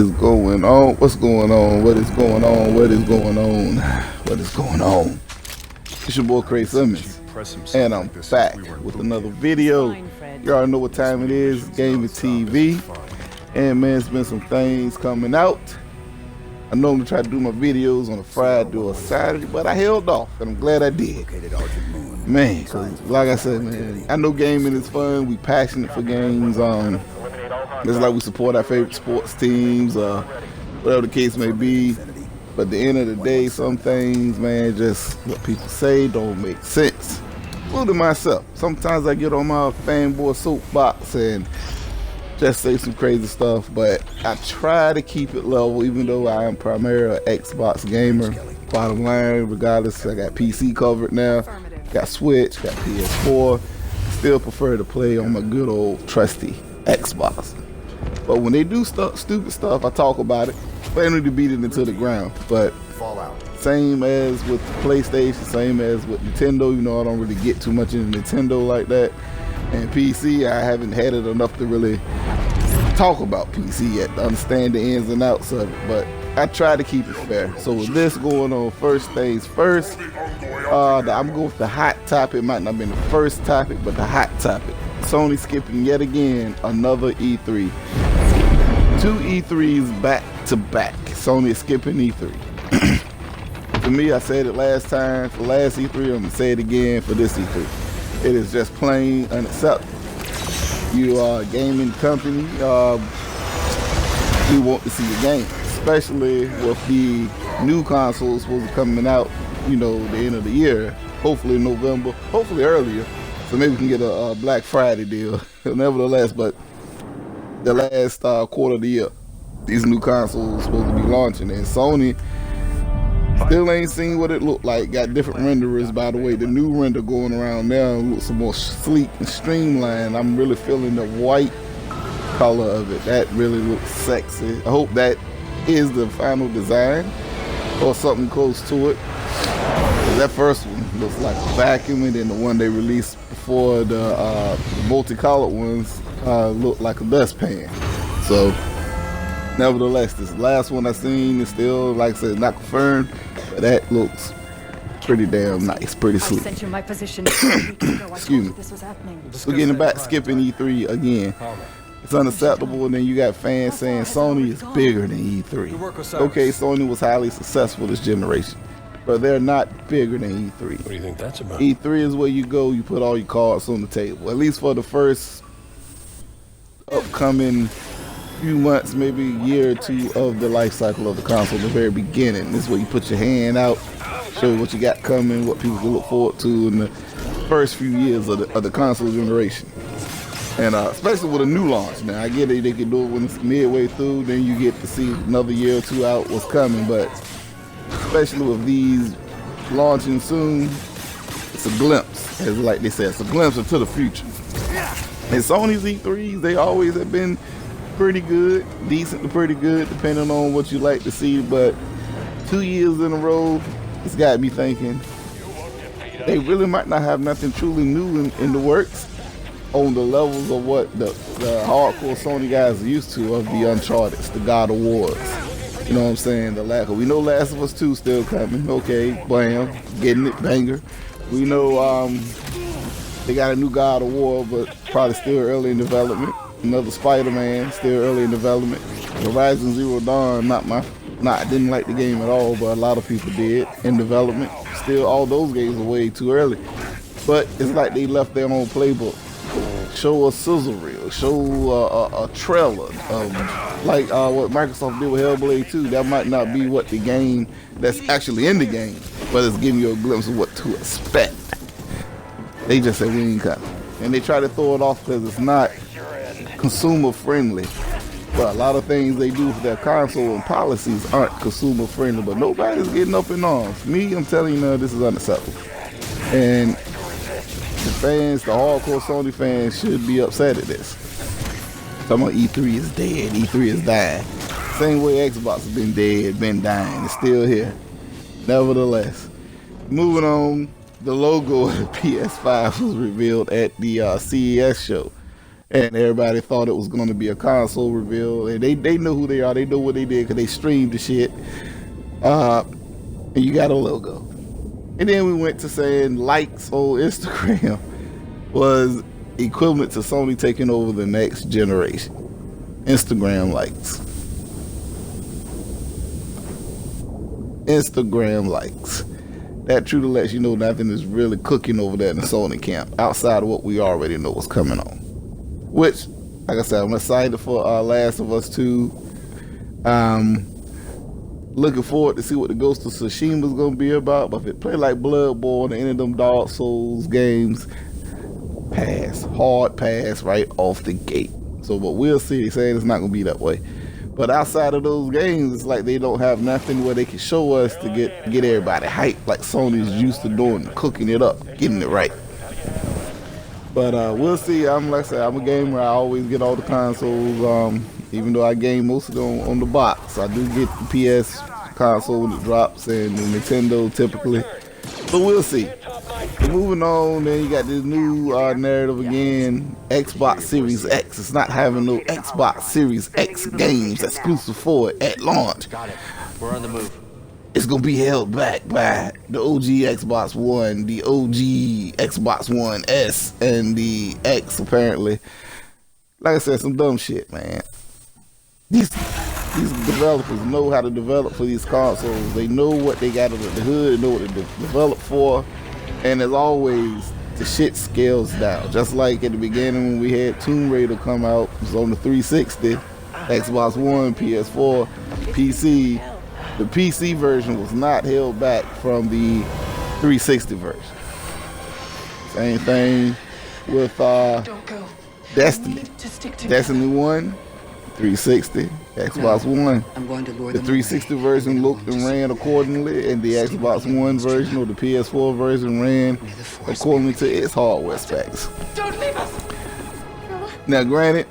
is going on? What's going on? What is going on? What is going on? What is going on? It's your boy Craig Simmons, and I'm back with another video. You already know what time it is, Gaming TV. And man, it's been some things coming out. I normally try to do my videos on a Friday or a Saturday, but I held off, and I'm glad I did. Man, cause like I said, man, I know gaming is fun. We passionate for games. It's like we support our favorite sports teams, whatever the case may be. But at the end of the day, some things, man, just what people say don't make sense. Including myself. Sometimes I get on my fanboy soapbox and just say some crazy stuff, but I try to keep it level, even though I am primarily an Xbox gamer. Bottom line, regardless, I got PC covered now, got Switch, got PS4. Still prefer to play on my good old trusty Xbox. But when they do stupid stuff, I talk about it, planning to beat it into the ground. But same as with PlayStation, same as with Nintendo, you know, I don't really get too much into Nintendo like that. And PC, I haven't had it enough to really talk about PC yet, to understand the ins and outs of it, but I try to keep it fair. So with this going on, first things first, I'm going with the hot topic. It might not have been the first topic, but the hot topic. Sony skipping yet again another E3. Two E3s back to back. Sony is skipping E3. For me, I said it last time, for last E3, I'm going to say it again for this E3. It is just plain unacceptable. You are a gaming company, we want to see your game, especially with the new consoles supposed to be coming out, you know, the end of the year, hopefully in November, hopefully earlier, so maybe we can get a Black Friday deal. Nevertheless, but the last quarter of the year, these new consoles supposed to be launching, and Sony still ain't seen what it looked like. Got different renderers, by the way. The new render going around now looks more sleek and streamlined. I'm really feeling the white color of it. That really looks sexy. I hope that is the final design or something close to it. That first one looks like a vacuum, and then the one they released before, the multicolored ones, looked like a dustpan. So nevertheless, this last one I seen is still, like I said, not confirmed, but that looks pretty damn nice, pretty sleek. I sent you my position. Excuse me. This was happening. We're getting back, skipping E3 again. It's unacceptable, and then you got fans saying Sony is bigger than E3. Okay, Sony was highly successful this generation, but they're not bigger than E3. What do you think that's about? E3 is where you go, you put all your cards on the table, at least for the first upcoming few months, maybe a year or two of the life cycle of the console, the very beginning. This is where you put your hand out, show what you got coming, what people can look forward to in the first few years of the console generation. And especially with a new launch. Now, I get it, they can do it when it's midway through, then you get to see another year or two out what's coming, but especially with these launching soon, it's a glimpse, as like they say, it's a glimpse into the future. And Sony's E3s, they always have been pretty good, decent to pretty good, depending on what you like to see, but 2 years in a row, it's got me thinking they really might not have nothing truly new in the works on the levels of what the hardcore Sony guys are used to, of the Uncharted, the God of Wars. You know what I'm saying? The lack of, we know Last of Us 2 still coming, okay, bam, getting it, banger. We know they got a new God of War, but probably still early in development. Another Spider-Man, still early in development. Horizon Zero Dawn, I didn't like the game at all, but a lot of people did, in development. Still, all those games are way too early. But it's like they left their own playbook. Show a sizzle reel, show a trailer, like what Microsoft did with Hellblade 2. That might not be what the game that's actually in the game, but it's giving you a glimpse of what to expect. They just said we ain't coming, and they try to throw it off because it's not consumer friendly. But a lot of things they do with their console and policies aren't consumer friendly, but nobody's getting up in arms. Me, I'm telling you now, this is unacceptable. And the fans, the hardcore Sony fans, should be upset at this. Talking about E3 is dead, E3 is dying. Same way Xbox has been dead, been dying, it's still here. Nevertheless, moving on, the logo of the PS5 was revealed at the CES show. and everybody thought it was going to be a console reveal, and they know who they are, they know what they did because they streamed the shit. And you got a logo, and then we went to saying likes on Instagram was equivalent to Sony taking over the next generation. Instagram likes. Instagram likes. That truly lets you know nothing is really cooking over there in the Sony camp outside of what we already know was coming on. Which, like I said, I'm excited for Last of Us 2. Looking forward to see what the Ghost of Tsushima is going to be about. But if it play like Bloodborne or any of them Dark Souls games, hard pass right off the gate. So, but we'll see. They're saying it's not going to be that way. But outside of those games, it's like they don't have nothing where they can show us to get everybody hyped like Sony's used to doing, cooking it up, getting it right. But we'll see. Like I said, I'm a gamer. I always get all the consoles. Even though I game most of them on the box, I do get the PS console when it drops and the Nintendo typically. But we'll see. Moving on, then you got this new narrative again. Xbox Series X. It's not having no Xbox Series X games exclusive for it at launch. Got it. We're on the move. It's gonna be held back by the OG Xbox One, the OG Xbox One S, and the X apparently. Like I said, some dumb shit, man. These developers know how to develop for these consoles. They know what they got under the hood, they know what to develop for. And as always, the shit scales down. Just like at the beginning when we had Tomb Raider come out, it was on the 360, Xbox One, PS4, PC. The PC version was not held back from the 360 version. Same thing with Destiny. Destiny 1, 360, Xbox One. The 360 version looked and ran accordingly, and the Xbox One version or the PS4 version ran according to its hardware specs. Don't leave us! Now, granted,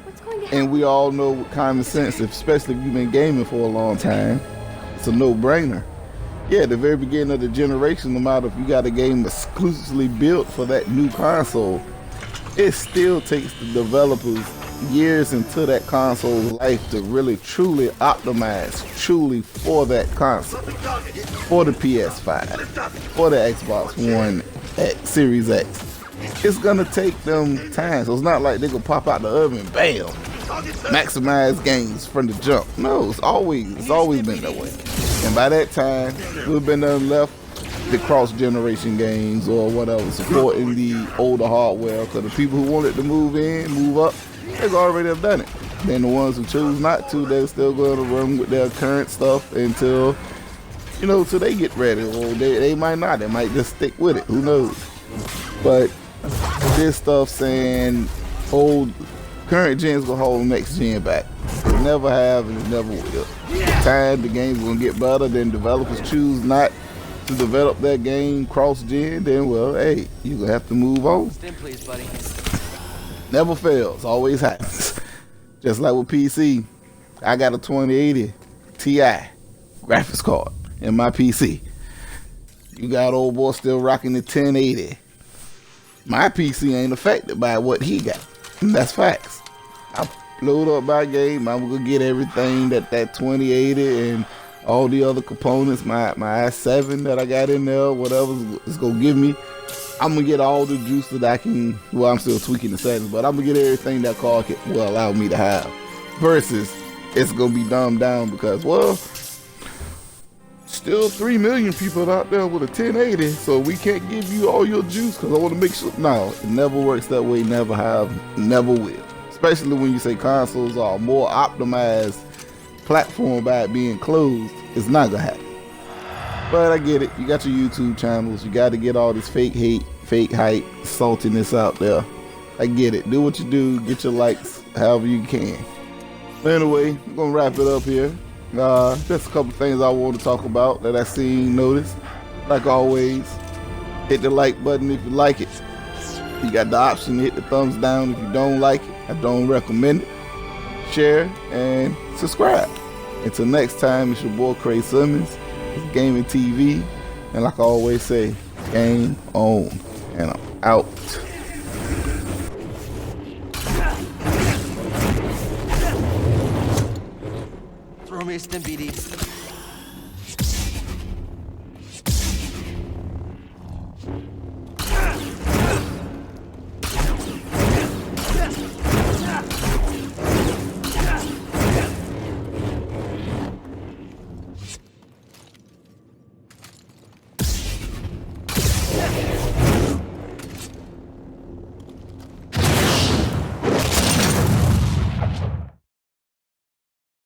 and we all know with common sense, especially if you've been gaming for a long time, it's a no-brainer. Yeah, at the very beginning of the generation, no matter if you got a game exclusively built for that new console, it still takes the developers years into that console's life to really truly optimize truly for that console, for the PS5, for the Xbox One X, Series X. It's gonna take them time, so it's not like they gonna pop out the oven, bam, maximize games from the jump. No, it's always been that way. And by that time, we've been left the cross-generation games or whatever, supporting the older hardware, because the people who wanted to move in, move up, they've already have done it. Then the ones who choose not to, they're still going to run with their current stuff until, till they get ready. Or they might not. They might just stick with it. Who knows? But this stuff saying current gen's going to hold next gen back. They never have and they never will. The time the game's going to get better, then developers choose not to develop that game cross-gen, then, well, hey, you're going to have to move on. Stand please, buddy. Never fails, always happens. Just like with PC, I got a 2080 Ti graphics card in my PC. You got old boy still rocking the 1080. My PC ain't affected by what he got. And that's facts. I load up my game, I'm gonna get everything that 2080 and all the other components, my i7 that I got in there, whatever it's gonna give me. I'm gonna get all the juice that I can. Well, I'm still tweaking the settings, but I'm gonna get everything that card will allow me to have. Versus, it's gonna be dumbed down because, well, still 3 million people out there with a 1080, so we can't give you all your juice because I want to make sure. No, it never works that way. Never have, never will. Especially when you say consoles are a more optimized platform by it being closed, it's not gonna happen. But I get it. You got your YouTube channels. You got to get all this fake hate, fake hype, saltiness out there. I get it. Do what you do. Get your likes however you can. But anyway, I'm going to wrap it up here. Just a couple things I want to talk about that I seen, noticed. Like always, hit the like button if you like it. You got the option to hit the thumbs down if you don't like it. I don't recommend it. Share and subscribe. Until next time, it's your boy Craig Simmons. It's Gaming TV, and like I always say, game on, and I'm out. BD.